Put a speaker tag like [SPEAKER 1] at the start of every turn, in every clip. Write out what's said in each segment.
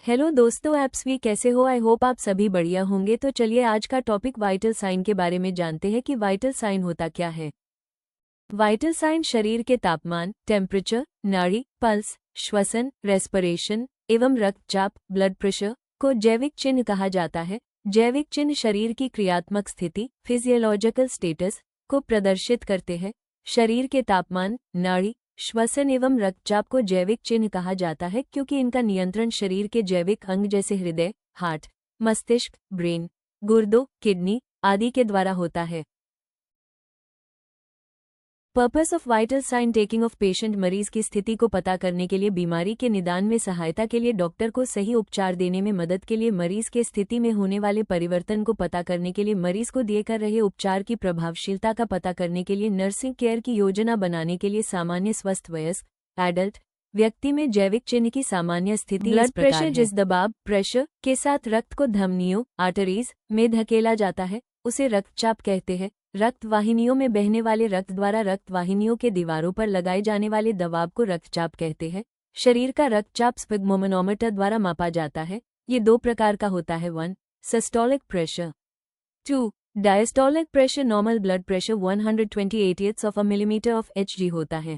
[SPEAKER 1] Hello दोस्तों, आप सभी कैसे हो? आई होप आप सभी बढ़िया होंगे। तो चलिए आज का टॉपिक वाइटल साइन के बारे में जानते हैं कि वाइटल साइन होता क्या है। वाइटल साइन शरीर के तापमान, टेम्परेचर, नाड़ी, पल्स, श्वसन, रेस्पिरेशन एवं रक्तचाप, ब्लड प्रेशर को जैविक चिन्ह कहा जाता है। जैविक चिन्ह शरीर की क्रियात्मक स्थिति, फिजियोलॉजिकल स्टेटस को प्रदर्शित करते हैं। शरीर के तापमान, नाड़ी, श्वसन एवं रक्तचाप को जैविक चिन्ह कहा जाता है क्योंकि इनका नियंत्रण शरीर के जैविक अंग जैसे हृदय, हार्ट, मस्तिष्क, ब्रेन, गुर्दों, किडनी आदि के द्वारा होता है। Purpose of vital sign taking of patient, मरीज की स्थिति को पता करने के लिए, बीमारी के निदान में सहायता के लिए, डॉक्टर को सही उपचार देने में मदद के लिए, मरीज के स्थिति में होने वाले परिवर्तन को पता करने के लिए, मरीज को दिए कर रहे उपचार की प्रभावशीलता का पता करने के लिए, नर्सिंग केयर की योजना बनाने के लिए, सामान्य स्वस्थ वयस्क एडल्ट व्यक्ति में जैविक चिन्ह की सामान्य स्थिति ब्लड प्रेशर जिस दबाव प्रेशर के साथ रक्त को धमनियों आर्टरीज में धकेला जाता है उसे रक्तचाप कहते हैं। रक्त वाहिनियों में बहने वाले रक्त द्वारा रक्त वाहिनियों के दीवारों पर लगाए जाने वाले दबाव को रक्तचाप कहते हैं। शरीर का रक्तचाप स्फिग्मोमेनोमीटर द्वारा मापा जाता है। ये दो प्रकार का होता है। 1. Systolic pressure. 2. Diastolic pressure. Normal blood pressure 120/80 of a millimetre of Hg होता है।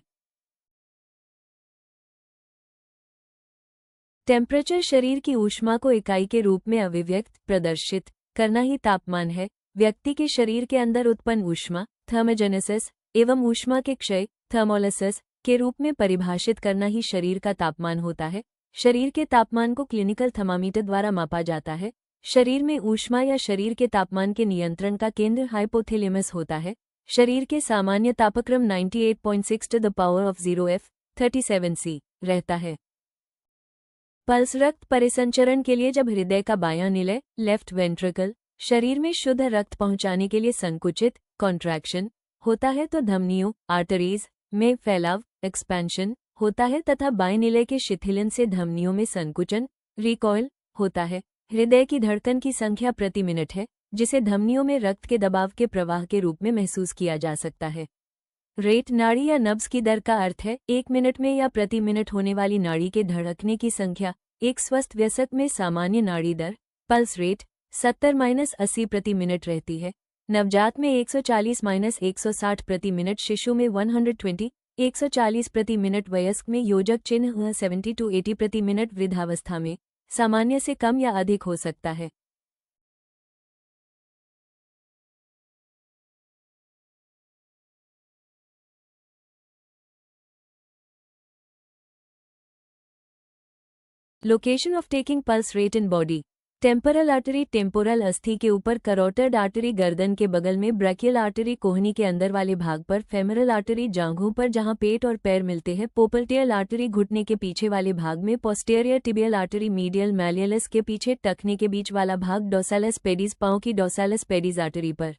[SPEAKER 1] टेम्परेचर शरीर की ऊष्मा को इकाई के रूप में अभिव्यक्त प्रदर्शित करना ही तापमान है। व्यक्ति के शरीर के अंदर उत्पन्न ऊष्मा थर्मोजेनेसिस एवं ऊष्मा के क्षय थर्मोलिसिस के रूप में परिभाषित करना ही शरीर का तापमान होता है। शरीर के तापमान को क्लिनिकल थर्मामीटर द्वारा मापा जाता है। शरीर में ऊष्मा या शरीर के तापमान के नियंत्रण का केंद्र हाइपोथैलेमस होता है। शरीर के सामान्य तापक्रम 98.6 to the power of 0 F 37 C रहता है। पल्स रक्त परिसंचरण के लिए जब हृदय का बायां निलय लेफ्ट वेंट्रिकल शरीर में शुद्ध रक्त पहुंचाने के लिए संकुचित कॉन्ट्रैक्शन होता है तो धमनियों आर्टरीज में फैलाव एक्सपेंशन होता है तथा बाएं निलय के शिथिलन से धमनियों में संकुचन रिकॉइल होता है। हृदय की धड़कन की संख्या प्रति मिनट है जिसे धमनियों में रक्त के दबाव के प्रवाह के रूप में महसूस किया जा सकता है। रेट नाड़ी या नब्ज की दर का अर्थ है 1 मिनट में या प्रति मिनट होने वाली नाड़ी के धड़कने की संख्या। एक स्वस्थ वयस्क में सामान्य नाड़ी दर पल्स रेट 70-80 प्रति मिनट रहती है। नवजात में 140-160 प्रति मिनट, शिशु में 120-140 प्रति मिनट, वयस्क में योजक चिन्ह 70-80 प्रति मिनट, वृद्धावस्था में सामान्य से कम या अधिक हो सकता है। Location of taking pulse rate in body. Temporal artery temporal अस्थि के ऊपर, करोटिड आर्टरी गर्दन के बगल में, ब्रैकियल आर्टरी कोहनी के अंदर वाले भाग पर, फेमरल आर्टरी जांघों पर जहां पेट और पैर मिलते हैं, पोप्लटेयल आर्टरी घुटने के पीछे वाले भाग में, पोस्टीरियर टिबियल आर्टरी मीडियल मैलियलस के पीछे टखने के बीच वाला भाग, डोर्सालस पेडिस पांव की डोर्सालस पेडिस आर्टरी पर।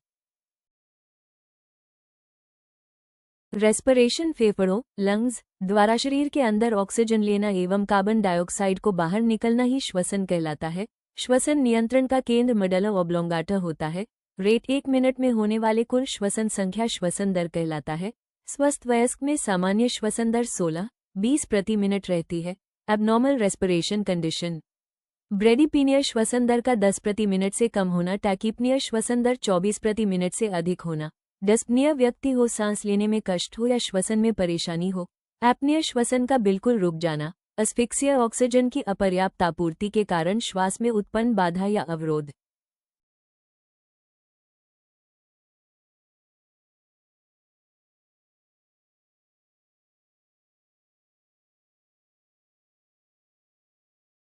[SPEAKER 1] रेस्पिरेशन फेफड़ों लंग्स द्वारा शरीर के अंदर ऑक्सीजन लेना एवं कार्बन डाइऑक्साइड को बाहर निकलना ही श्वसन कहलाता है। श्वसन नियंत्रण का केंद्र मेडुला ऑब्लोंगाटा होता है। रेट 1 मिनट में होने वाले कुल श्वसन संख्या श्वसन दर कहलाता है। स्वस्थ वयस्क में सामान्य श्वसन दर 16-20 प्रति मिनट रहती है। Abnormal respiration condition. ब्रेडीपीनिया श्वसन दर का 10 प्रति मिनट से कम होना, टैकीपनिया श्वसन दर 24 प्रति मिनट से अधिक होना, डिस्पनिया व्यक्ति हो सांस लेने में कष्ट हो या श्वसन में परेशानी हो, एपनिया श्वसन का बिल्कुल रुक जाना, अस्फिक्सिया ऑक्सीजन की अपर्याप्त आपूर्ति के कारण श्वास में उत्पन्न बाधा या अवरोध।